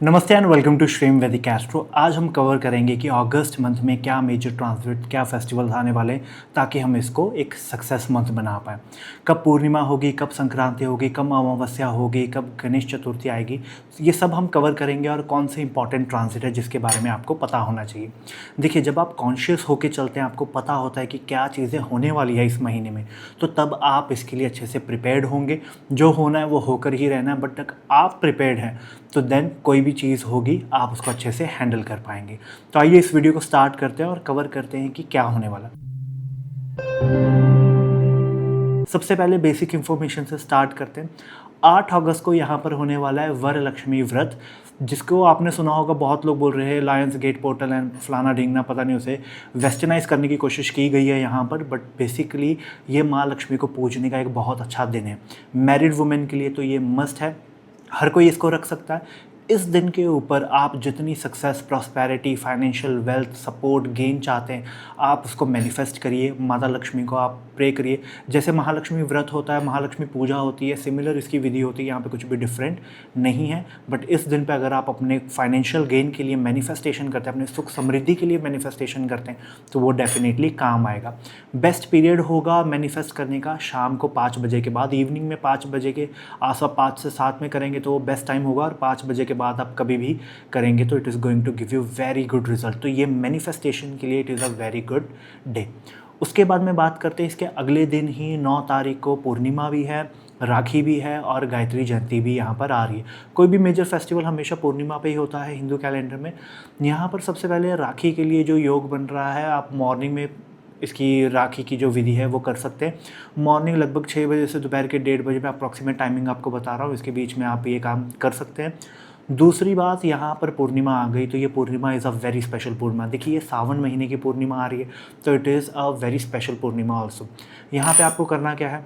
नमस्ते and welcome to श्रीम वैदिक astro. आज हम कवर करेंगे कि अगस्त मंथ में क्या मेजर ट्रांजिट, क्या फेस्टिवल्स आने वाले हैं ताकि हम इसको एक सक्सेस मंथ बना पाएँ। कब पूर्णिमा होगी, कब संक्रांति होगी, कब अमावस्या होगी, कब गणेश चतुर्थी आएगी, ये सब हम कवर करेंगे और कौन से इंपॉर्टेंट ट्रांजिट है जिसके बारे में आपको पता होना चाहिए। देखिए, जब आप कॉन्शियस होकर चलते हैं, आपको पता होता है कि क्या चीज़ें होने वाली है इस महीने में, तो तब आप इसके लिए अच्छे से प्रिपेयर्ड होंगे। जो होना है वो होकर ही रहना है, बट तक आप प्रिपेयर्ड हैं तो देन कोई भी चीज़ होगी आप उसको अच्छे से हैंडल कर पाएंगे। तो आइए इस वीडियो को स्टार्ट करते हैं और कवर करते हैं कि क्या होने वाला। सबसे पहले बेसिक इन्फॉर्मेशन से स्टार्ट करते हैं। 8 अगस्त को यहाँ पर होने वाला है वरलक्ष्मी व्रत, जिसको आपने सुना होगा। बहुत लोग बोल रहे हैं लायंस गेट पोर्टल एंड फलाना ढींगना, पता नहीं, उसे वेस्टर्नाइज करने की कोशिश की गई है यहाँ पर, बट बेसिकली ये माँ लक्ष्मी को पूजने का एक बहुत अच्छा दिन है। मैरिड वुमेन के लिए तो ये मस्ट है, हर कोई इसको रख सकता है। इस दिन के ऊपर आप जितनी success, prosperity, financial wealth, support, gain चाहते हैं, आप उसको मैनिफेस्ट करिए। माता लक्ष्मी को आप प्रे करिए। जैसे महालक्ष्मी व्रत होता है, महालक्ष्मी पूजा होती है, सिमिलर इसकी विधि होती है। यहाँ पे कुछ भी डिफरेंट नहीं है। बट इस दिन पे अगर आप अपने फाइनेंशियल गेन के लिए मैनिफेस्टेशन करते हैं, अपने सुख समृद्धि के लिए मैनिफेस्टेशन करते हैं, तो वो डेफिनेटली काम आएगा। बेस्ट पीरियड होगा मैनिफेस्ट करने का शाम को 5 बजे के बाद, इवनिंग में 5 बजे के आसपास, 5 से 7 में करेंगे तो वो बेस्ट टाइम होगा। और 5 बजे के बाद आप कभी भी करेंगे तो it is going to give you very good result. तो ये मैनिफेस्टेशन के लिए it is a very good day. उसके बाद में बात करते हैं, इसके अगले दिन ही 9 तारीख को पूर्णिमा भी है, राखी भी है और गायत्री जयंती भी यहाँ पर आ रही है। कोई भी मेजर फेस्टिवल हमेशा पूर्णिमा पे ही होता है हिंदू कैलेंडर में। यहाँ पर सबसे पहले राखी के लिए जो योग बन रहा है, आप मॉर्निंग में इसकी राखी की जो विधि है वो कर सकते हैं। मॉर्निंग लगभग 6 बजे से दोपहर के 1:30 बजे में, अप्रॉक्सीमेट टाइमिंग आपको बता रहा हूँ, इसके बीच में आप ये काम कर सकते हैं। दूसरी बात, यहाँ पर पूर्णिमा आ गई तो ये पूर्णिमा इज़ अ वेरी स्पेशल पूर्णिमा। देखिए, ये सावन महीने की पूर्णिमा आ रही है, तो it is a very special Purnima also. यहाँ पे आपको करना क्या है,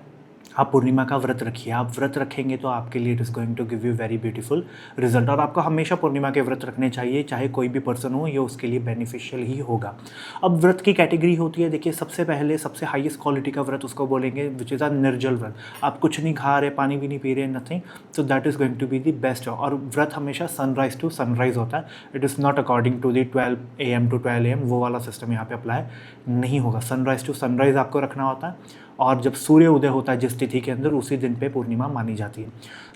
आप पूर्णिमा का व्रत रखिए। आप व्रत रखेंगे तो आपके लिए it is going to give you very beautiful result. और आपको हमेशा पूर्णिमा के व्रत रखने चाहिए, चाहे कोई भी पर्सन हो, ये उसके लिए बेनिफिशियल ही होगा। अब व्रत की कैटेगरी होती है, देखिए, सबसे पहले सबसे हाईएस्ट क्वालिटी का व्रत उसको बोलेंगे विच इज़ अ निर्जल व्रत। आप कुछ नहीं खा रहे, पानी भी नहीं पी रहे, नथिंग, तो that is going to be the best. और व्रत हमेशा सनराइज टू सनराइज होता है। It is not according to the 12 AM to 12 AM, वो वाला सिस्टम यहाँ पे अप्लाई नहीं होगा। सनराइज टू सनराइज आपको रखना होता है। और जब सूर्य उदय होता है जिस तिथि के अंदर, उसी दिन पे पूर्णिमा मानी जाती है।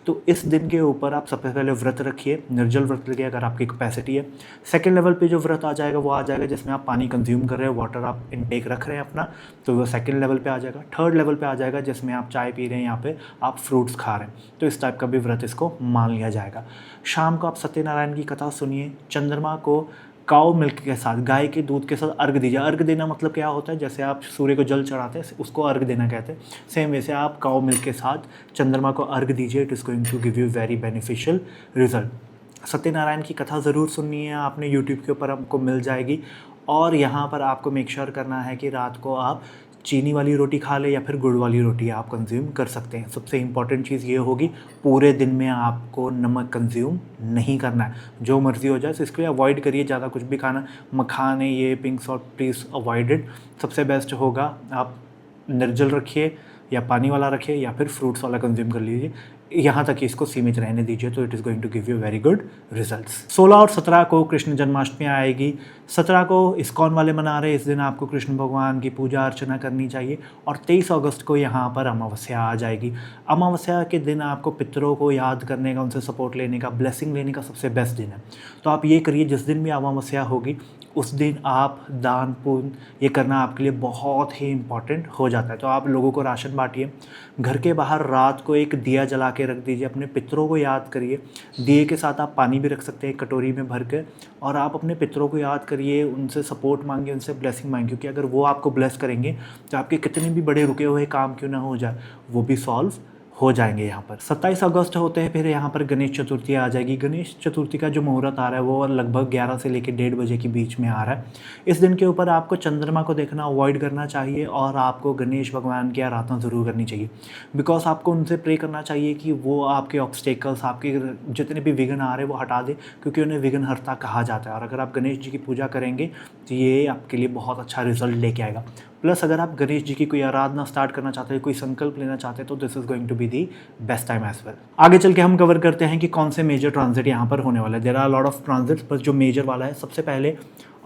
तो इस दिन के ऊपर आप सबसे पहले व्रत रखिए, निर्जल व्रत रखिए अगर आपकी कैपेसिटी है। सेकंड लेवल पे जो व्रत आ जाएगा वो आ जाएगा जिसमें आप पानी कंज्यूम कर रहे हो, वाटर आप इनटेक रख रहे हैं अपना, तो वो सेकंड लेवल पे आ जाएगा। थर्ड लेवल पे आ जाएगा जिसमें आप चाय पी रहे हैं, यहाँ पे आप फ्रूट्स खा रहे हैं, तो इस टाइप का भी व्रत इसको मान लिया जाएगा। शाम को आप सत्यनारायण की कथा सुनिए। चंद्रमा को काऊ मिल्क के साथ, गाय के दूध के साथ अर्घ दीजिए। अर्घ देना मतलब क्या होता है, जैसे आप सूर्य को जल चढ़ाते हैं उसको अर्घ देना कहते हैं, सेम वैसे आप काऊ मिल्क के साथ चंद्रमा को अर्घ दीजिए। It is going to give you very beneficial result. Satyanarayan की कथा ज़रूर सुननी है आपने, यूट्यूब के ऊपर आपको मिल जाएगी। और यहाँ पर आपको मेक श्योर करना है कि रात को आप चीनी वाली रोटी खा ले या फिर गुड़ वाली रोटी आप कंज्यूम कर सकते हैं। सबसे इम्पॉर्टेंट चीज़ ये होगी, पूरे दिन में आपको नमक कंज्यूम नहीं करना है। जो मर्ज़ी हो जाए, तो इसके लिए अवॉइड करिए ज़्यादा कुछ भी खाना। मखाने, ये पिंक सॉल्ट प्लीज़ अवॉइडेड। सबसे बेस्ट होगा आप निर्जल रखिए या पानी वाला रखिए या फिर फ्रूट्स वाला कंज्यूम कर लीजिए। यहाँ तक इसको सीमित रहने दीजिए, तो it is going to give you very good results. 16 और 17 को कृष्ण जन्माष्टमी आएगी। 17 को इस्कॉन वाले मना रहे, इस दिन आपको कृष्ण भगवान की पूजा अर्चना करनी चाहिए। और 23 अगस्त को यहाँ पर अमावस्या आ जाएगी। अमावस्या के दिन आपको पितरों को याद करने का, उनसे सपोर्ट लेने का, ब्लेसिंग लेने का सबसे बेस्ट दिन है। तो आप ये करिए, जिस दिन भी अमावस्या होगी उस दिन आप दान पुण्य ये करना आपके लिए बहुत ही इम्पॉर्टेंट हो जाता है। तो आप लोगों को राशन बांटिए, घर के बाहर रात को एक दिया जला के रख दीजिए, अपने पितरों को याद करिए। दिए के साथ आप पानी भी रख सकते हैं कटोरी में भर के, और आप अपने पितरों को याद करिए, उनसे सपोर्ट मांगिए, उनसे ब्लेसिंग मांगिए, क्योंकि अगर वो आपको ब्लेस करेंगे तो आपके कितने भी बड़े रुके हुए काम क्यों ना हो जाए, वो भी सॉल्व हो जाएंगे। यहाँ पर 27 अगस्त होते हैं, फिर यहाँ पर गणेश चतुर्थी आ जाएगी। गणेश चतुर्थी का जो मुहूर्त आ रहा है वो लगभग 11 से लेकर 1:30 बजे के बीच में आ रहा है। इस दिन के ऊपर आपको चंद्रमा को देखना अवॉइड करना चाहिए और आपको गणेश भगवान की आराधना ज़रूर करनी चाहिए। बिकॉज आपको उनसे प्रे करना चाहिए कि वो आपके ऑब्स्टेकल्स, आपके जितने भी विघ्न आ रहे हैं वो हटा दे, क्योंकि उन्हें विघ्नहर्ता कहा जाता है। और अगर आप गणेश जी की पूजा करेंगे तो ये आपके लिए बहुत अच्छा रिजल्ट लेके आएगा। प्लस अगर आप गणेश जी की कोई आराधना स्टार्ट करना चाहते हैं, कोई संकल्प लेना चाहते हैं, तो this is going to be the best time as well. आगे चल के हम कवर करते हैं कि कौन से मेजर ट्रांजिट यहाँ पर होने वाला है। There are lot of transit, पर जो मेजर वाला है सबसे पहले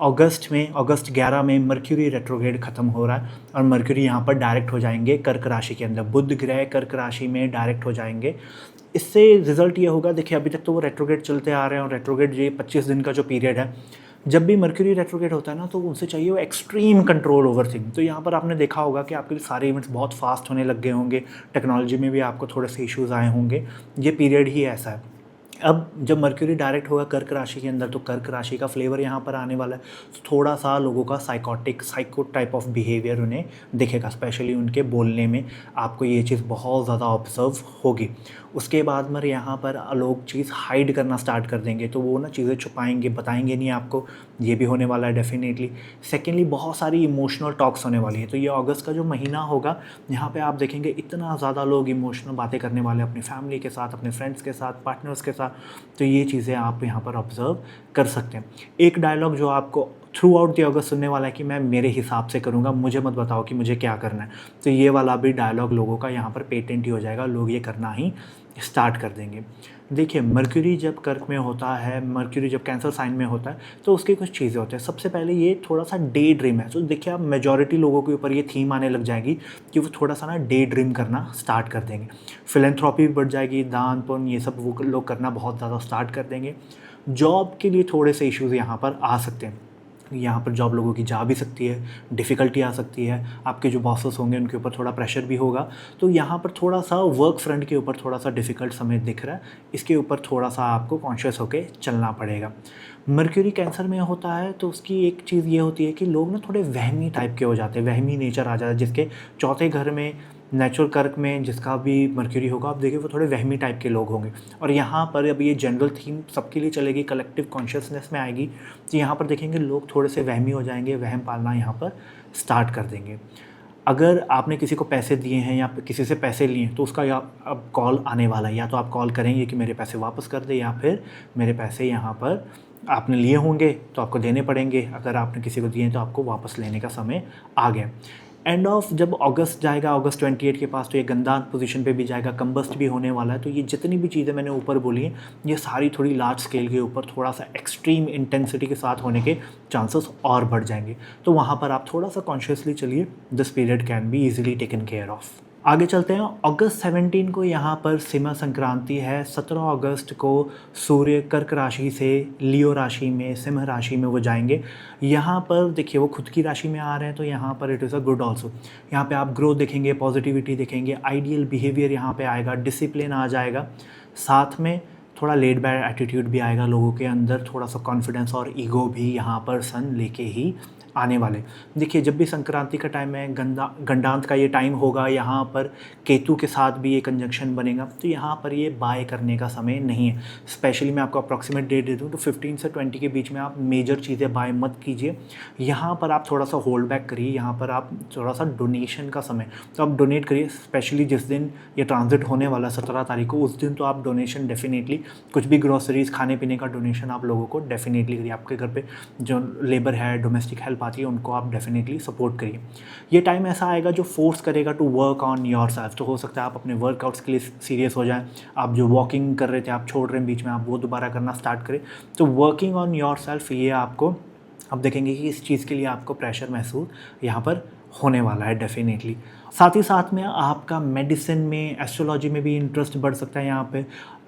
अगस्त 11 में मर्क्यूरी रेट्रोग्रेड खत्म हो रहा है और मर्क्यूरी यहाँ पर डायरेक्ट हो जाएंगे कर्क राशि के अंदर। बुध ग्रह कर्क राशि में डायरेक्ट हो जाएंगे। इससे रिजल्ट ये होगा, देखिए अभी तक तो वो रेट्रोग्रेड चलते आ रहे हैं और रेट्रोग्रेड ये 25 दिन का जो पीरियड है, जब भी मर्क्यूरी रेट्रोग्रेड होता है ना, तो उनसे चाहिए वो एक्सट्रीम कंट्रोल ओवर थिंग। तो यहाँ पर आपने देखा होगा कि आपके सारे इवेंट्स बहुत फास्ट होने लग गए होंगे, टेक्नोलॉजी में भी आपको थोड़े से इश्यूज़ आए होंगे। ये पीरियड ही ऐसा है। अब जब मर्क्यूरी डायरेक्ट होगा कर्क राशि के अंदर, तो कर्क राशि का फ्लेवर यहाँ पर आने वाला है। तो थोड़ा सा लोगों का साइको टाइप ऑफ बिहेवियर उन्हें दिखेगा, स्पेशली उनके बोलने में आपको ये चीज़ बहुत ज़्यादा ऑब्जर्व होगी। उसके बाद में यहाँ पर लोग चीज़ हाइड करना स्टार्ट कर देंगे, तो वो ना चीज़ें छुपाएंगे, बताएंगे नहीं आपको, ये भी होने वाला है डेफिनेटली। सेकेंडली बहुत सारी इमोशनल टॉक्स होने वाली है। तो ये अगस्त का जो महीना होगा, यहाँ पे आप देखेंगे इतना ज़्यादा लोग इमोशनल बातें करने वाले हैं अपनी फैमिली के साथ, अपने फ्रेंड्स के साथ, पार्टनर्स के साथ। तो ये चीज़ें आप यहाँ पर ऑब्जर्व कर सकते हैं। एक डायलॉग जो आपको थ्रू आउट द अगस्त सुनने वाला है कि मैं मेरे हिसाब से करूँगा, मुझे मत बताओ कि मुझे क्या करना है। तो ये वाला भी डायलॉग लोगों का यहाँ पर पेटेंट ही हो जाएगा, लोग ये करना ही स्टार्ट कर देंगे। देखिए मर्क्यूरी जब कर्क में होता है, मर्क्यूरी जब कैंसर साइन में होता है, तो उसकी कुछ चीज़ें होती हैं। सबसे पहले ये थोड़ा सा डे ड्रीम है। तो देखिए आप मेजॉरिटी लोगों के ऊपर ये थीम आने लग जाएगी कि वो थोड़ा सा ना डे ड्रीम करना स्टार्ट कर देंगे। फिलेंथ्रॉपी भी बढ़ जाएगी, दान पुण्य ये सब वो लोग करना बहुत ज़्यादा स्टार्ट कर देंगे। जॉब के लिए थोड़े से इश्यूज़ यहाँ पर आ सकते हैं। यहाँ पर जॉब लोगों की जा भी सकती है, डिफ़िकल्टी आ सकती है, आपके जो बॉसेस होंगे उनके ऊपर थोड़ा प्रेशर भी होगा। तो यहाँ पर थोड़ा सा वर्क फ्रंट के ऊपर थोड़ा सा डिफ़िकल्ट समय दिख रहा है, इसके ऊपर थोड़ा सा आपको कॉन्शियस होकर चलना पड़ेगा। मर्क्यूरी कैंसर में होता है तो उसकी एक चीज़ ये होती है कि लोग ना थोड़े वहमी टाइप के हो जाते हैं, वहमी नेचर आ जाता है। जिसके चौथे घर में नेचुरल कर्क में जिसका भी मर्क्यूरी होगा, आप देखिए वो थोड़े वहमी टाइप के लोग होंगे। और यहाँ पर अब ये जनरल थीम सबके लिए चलेगी, कलेक्टिव कॉन्शियसनेस में आएगी। तो यहाँ पर देखेंगे लोग थोड़े से वहमी हो जाएंगे, वहम पालना यहाँ पर स्टार्ट कर देंगे। अगर आपने किसी को पैसे दिए हैं या किसी से पैसे लिए हैं, तो उसका अब कॉल आने वाला है। या तो आप कॉल करेंगे कि मेरे पैसे वापस कर दे, या फिर मेरे पैसे यहाँ पर आपने लिए होंगे तो आपको देने पड़ेंगे, अगर आपने किसी को दिए हैं तो आपको वापस लेने का समय आ गया। एंड ऑफ जब अगस्त जाएगा, अगस्त 28 के पास, तो ये गंदा पोजीशन पे भी जाएगा, कंबस्ट भी होने वाला है। तो ये जितनी भी चीज़ें मैंने ऊपर बोली हैं, ये सारी थोड़ी लार्ज स्केल के ऊपर थोड़ा सा एक्सट्रीम इंटेंसिटी के साथ होने के चांसेस और बढ़ जाएंगे। तो वहाँ पर आप थोड़ा सा कॉन्शियसली चलिए, this period can be easily taken care of. आगे चलते हैं। अगस्त 17 को यहाँ पर सिमा संक्रांति है। 17 अगस्त को सूर्य कर्क राशि से लियो राशि में, सिंह राशि में वो जाएंगे। यहाँ पर देखिए वो खुद की राशि में आ रहे हैं, तो यहाँ पर it is a good also. यहाँ पे आप ग्रोथ देखेंगे, पॉजिटिविटी देखेंगे, आइडियल बिहेवियर यहाँ पे आएगा, डिसिप्लिन आ जाएगा, साथ में थोड़ा लेड बैक एटीट्यूड भी आएगा लोगों के अंदर, थोड़ा सा कॉन्फिडेंस और ईगो भी यहाँ पर सन लेके ही आने वाले। देखिए जब भी संक्रांति का टाइम है, गंडांत का ये टाइम होगा, यहाँ पर केतु के साथ भी ये कंजंक्शन बनेगा। तो यहाँ पर ये बाय करने का समय नहीं है। स्पेशली मैं आपको अप्रॉक्सीमेट डेट दे दूँ तो 15 से 20 के बीच में आप मेजर चीज़ें बाय मत कीजिए। यहाँ पर आप थोड़ा सा होल्ड बैक करिए, यहाँ पर आप थोड़ा सा डोनेशन का समय, तो आप डोनेट करिए। स्पेशली जिस दिन ये ट्रांजिट होने वाला है 17 तारीख को, उस दिन तो आप डोनेशन डेफिनेटली, कुछ भी ग्रॉसरीज खाने पीने का डोनेशन आप लोगों को डेफिनेटली करिए। आपके घर पे जो लेबर है, डोमेस्टिक हेल्प आती है, उनको आप डेफिनेटली सपोर्ट करिए। ये टाइम ऐसा आएगा जो फोर्स करेगा to work on yourself. तो हो सकता है आप अपने वर्कआउट्स के लिए सीरियस हो जाएं, आप जो वॉकिंग कर रहे थे आप छोड़ रहे हैं बीच में, आप वो दोबारा करना स्टार्ट करें। तो वर्किंग ऑन योर सेल्फ, ये आपको अब देखेंगे कि इस चीज़ के लिए आपको प्रेशर महसूस यहाँ पर होने वाला है डेफिनेटली। साथ ही साथ में आपका मेडिसिन में, एस्ट्रोलॉजी में भी इंटरेस्ट बढ़ सकता है। यहाँ पे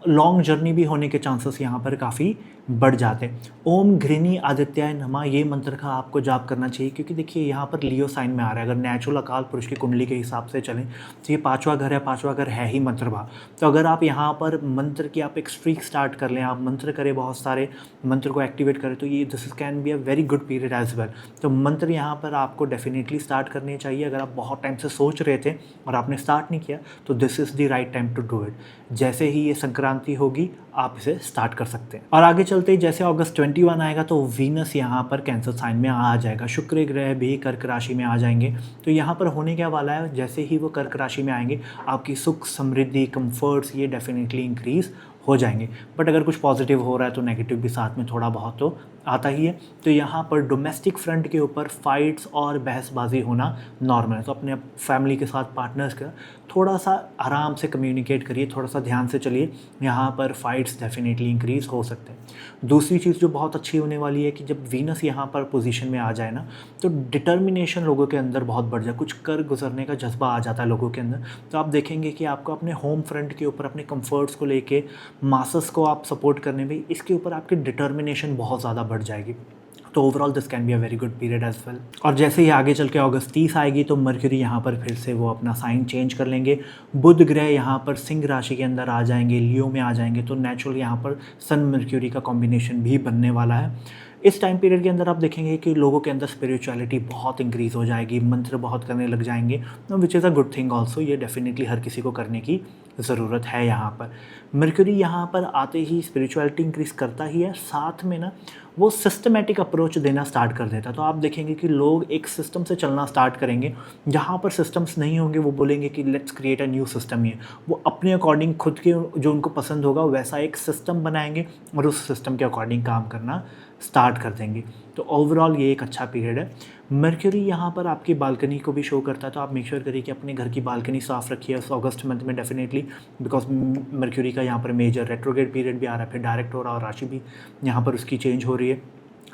लॉन्ग जर्नी भी होने के चांसेस यहाँ पर काफ़ी बढ़ जाते हैं। ओम घृणी आदित्याय नमः, ये मंत्र का आपको जाप करना चाहिए, क्योंकि देखिए यहाँ पर लियो साइन में आ रहा है। अगर नेचुरल अकाल पुरुष की कुंडली के हिसाब से चलें तो ये 5वां घर है, 5वां घर है ही मंत्र भाव। तो अगर आप यहाँ पर मंत्र की आप एक स्ट्रीक स्टार्ट कर लें, आप मंत्र करें, बहुत सारे मंत्र को एक्टिवेट करें, तो ये this can be a very good period as well. तो मंत्र यहाँ पर आपको डेफिनेटली स्टार्ट करने चाहिए। अगर आप बहुत टाइम से सोच रहे थे और आपने स्टार्ट नहीं किया, तो this is the right time to do it. जैसे ही ये संक्रांति होगी आप इसे स्टार्ट कर सकते हैं। और आगे चलते ही जैसे अगस्त 21 आएगा तो वीनस यहाँ पर कैंसर साइन में आ जाएगा, शुक्र ग्रह भी कर्क राशि में आ जाएंगे। तो यहाँ पर होने क्या वाला है, जैसे ही वो कर्क राशि में आएंगे, आपकी सुख, समृद्धि, कंफर्ट्स ये डेफिनेटली इंक्रीज हो जाएंगे। बट अगर कुछ पॉजिटिव हो रहा है तो नेगेटिव भी साथ में थोड़ा बहुत तो आता ही है। तो यहाँ पर डोमेस्टिक फ्रंट के ऊपर फाइट्स और बहसबाजी होना नॉर्मल है। तो अपने फैमिली के साथ, पार्टनर्स का थोड़ा सा आराम से कम्युनिकेट करिए, थोड़ा सा ध्यान से चलिए, यहाँ पर फाइट्स डेफिनेटली इंक्रीज़ हो सकते हैं। दूसरी चीज़ जो बहुत अच्छी होने वाली है कि जब वीनस यहाँ पर पोजीशन में आ जाए ना, तो डिटर्मिनेशन लोगों के अंदर बहुत बढ़ जाए, कुछ कर गुजरने का जज्बा आ जाता है लोगों के अंदर। तो आप देखेंगे कि आपको अपने होम फ्रंट के ऊपर अपने कंफर्ट्स को लेके, मासस को आप सपोर्ट करने में, इसके ऊपर आपकी डिटर्मिनेशन बहुत ज़्यादा बढ़ जाएगी। तो overall this can be a very good period as well. और जैसे ही आगे चल के अगस्त 30 आएगी तो मर्क्यूरी यहाँ पर फिर से वो अपना साइन चेंज कर लेंगे। बुध ग्रह यहाँ पर सिंह राशि के अंदर आ जाएंगे, लियो में आ जाएंगे। तो नेचुरल यहाँ पर सन मर्क्यूरी का कॉम्बिनेशन भी बनने वाला है। इस टाइम पीरियड के अंदर आप देखेंगे कि लोगों के अंदर स्पिरिचुअलिटी बहुत इंक्रीज़ हो जाएगी, मंत्र बहुत करने लग जाएंगे, which is a good thing also. ये डेफिनेटली हर किसी को करने की ज़रूरत है। यहाँ पर मर्क्यूरी यहाँ पर आते ही स्पिरिचुअलिटी इंक्रीज़ करता ही है, साथ में ना वो सिस्टमेटिक अप्रोच देना स्टार्ट कर देता है। तो आप देखेंगे कि लोग एक सिस्टम से चलना स्टार्ट करेंगे। जहाँ पर सिस्टम्स नहीं होंगे वो बोलेंगे कि let's create a new system. ये वो अपने अकॉर्डिंग खुद के जो उनको पसंद होगा वैसा एक सिस्टम बनाएंगे और उस सिस्टम के अकॉर्डिंग काम करना स्टार्ट कर देंगे। तो ओवरऑल ये एक अच्छा पीरियड है। मर्क्यूरी यहाँ पर आपकी बालकनी को भी शो करता है। तो आप मेक श्योर करिए कि अपने घर की बालकनी साफ़ रखिए उस अगस्त मंथ में डेफिनेटली, बिकॉज मर्क्यूरी का यहाँ पर मेजर रेट्रोग्रेड पीरियड भी आ रहा है, फिर डायरेक्ट हो रहा है और राशि भी यहाँ पर उसकी चेंज हो रही है।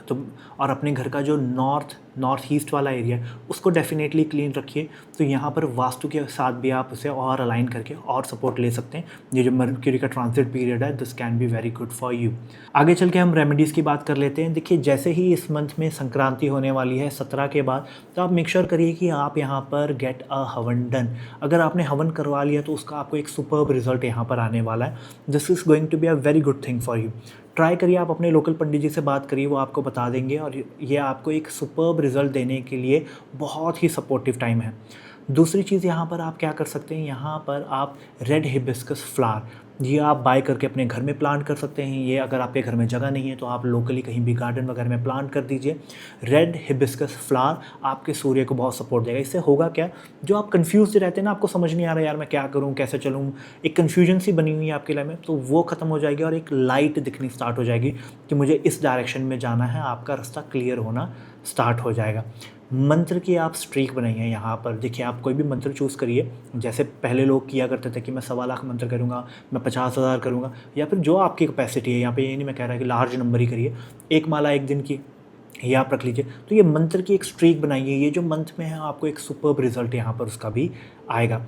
तो और अपने घर का जो नॉर्थ ईस्ट वाला एरिया है उसको डेफिनेटली क्लीन रखिए। तो यहाँ पर वास्तु के साथ भी आप उसे और अलाइन करके और सपोर्ट ले सकते हैं। ये जो मर्क्यूरी का ट्रांजिट पीरियड है, this can be very good for you. आगे चल के हम रेमेडीज़ की बात कर लेते हैं। देखिए, जैसे ही इस मंथ में संक्रांति होने वाली है 17 के बाद, तो आप मेक श्योर करिए कि आप यहाँ पर गेट अ हवन डन। अगर आपने हवन करवा लिया तो उसका आपको एक सुपर्ब रिजल्ट यहाँ पर आने वाला है। This is going to be a very good thing for you. Try करिए, आप अपने लोकल पंडित जी से बात करिए, वो आपको बता देंगे और ये आपको एक सुपर्ब रिज़ल्ट देने के लिए बहुत ही सपोर्टिव टाइम है। दूसरी चीज़ यहाँ पर आप क्या कर सकते हैं, यहाँ पर आप रेड हिबिस्कस फ्लावर ये आप बाय करके अपने घर में प्लांट कर सकते हैं। ये अगर आपके घर में जगह नहीं है तो आप लोकली कहीं भी गार्डन वगैरह में प्लांट कर दीजिए। रेड हिबिस्कस फ्लावर आपके सूर्य को बहुत सपोर्ट देगा। इससे होगा क्या, जो आप कन्फ्यूज रहते हैं ना, आपको समझ नहीं आ रहा यार मैं क्या करूँ, कैसे चलूँ, एक कन्फ्यूजन सी बनी हुई है आपके लाइफ में, तो वो ख़त्म हो जाएगी और एक लाइट दिखनी स्टार्ट हो जाएगी कि मुझे इस डायरेक्शन में जाना है। आपका रास्ता क्लियर होना स्टार्ट हो जाएगा। मंत्र की आप स्ट्रीक बनाइए। यहाँ पर देखिए, आप कोई भी मंत्र चूज़ करिए। जैसे पहले लोग किया करते थे कि मैं 1.25 लाख मंत्र करूँगा, मैं 50,000 करूँगा, या फिर जो आपकी कैपेसिटी है। यहाँ पे ये नहीं मैं कह रहा कि लार्ज नंबर ही करिए, एक माला एक दिन की ये आप रख लीजिए। तो ये मंत्र की एक स्ट्रीक बनाइए। ये जो मंथ में है आपको एक सुपर्ब रिजल्ट यहाँ पर उसका भी आएगा।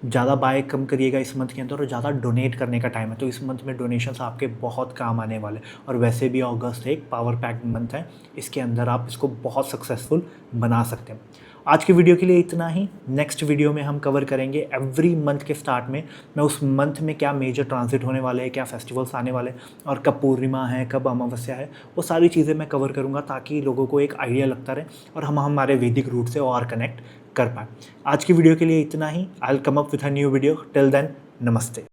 ज़्यादा बाय कम करिएगा इस मंथ के अंदर, और ज़्यादा डोनेट करने का टाइम है। तो इस मंथ में डोनेशंस आपके बहुत काम आने वाले। और वैसे भी अगस्त एक पावर पैक्ड मंथ है, इसके अंदर आप इसको बहुत सक्सेसफुल बना सकते हैं। आज की वीडियो के लिए इतना ही। नेक्स्ट वीडियो में हम कवर करेंगे एवरी मंथ के स्टार्ट में मैं उस मंथ में क्या मेजर ट्रांजिट होने वाले हैं, क्या फेस्टिवल्स आने वाले हैं, और कब पूर्णिमा है, कब अमावस्या है, वो सारी चीज़ें मैं कवर करूँगा ताकि लोगों को एक आइडिया लगता रहे और हम हमारे वैदिक रूट से और कनेक्ट कर पाएँ। आज की वीडियो के लिए इतना ही। I will come up with a new video. Till then, नमस्ते।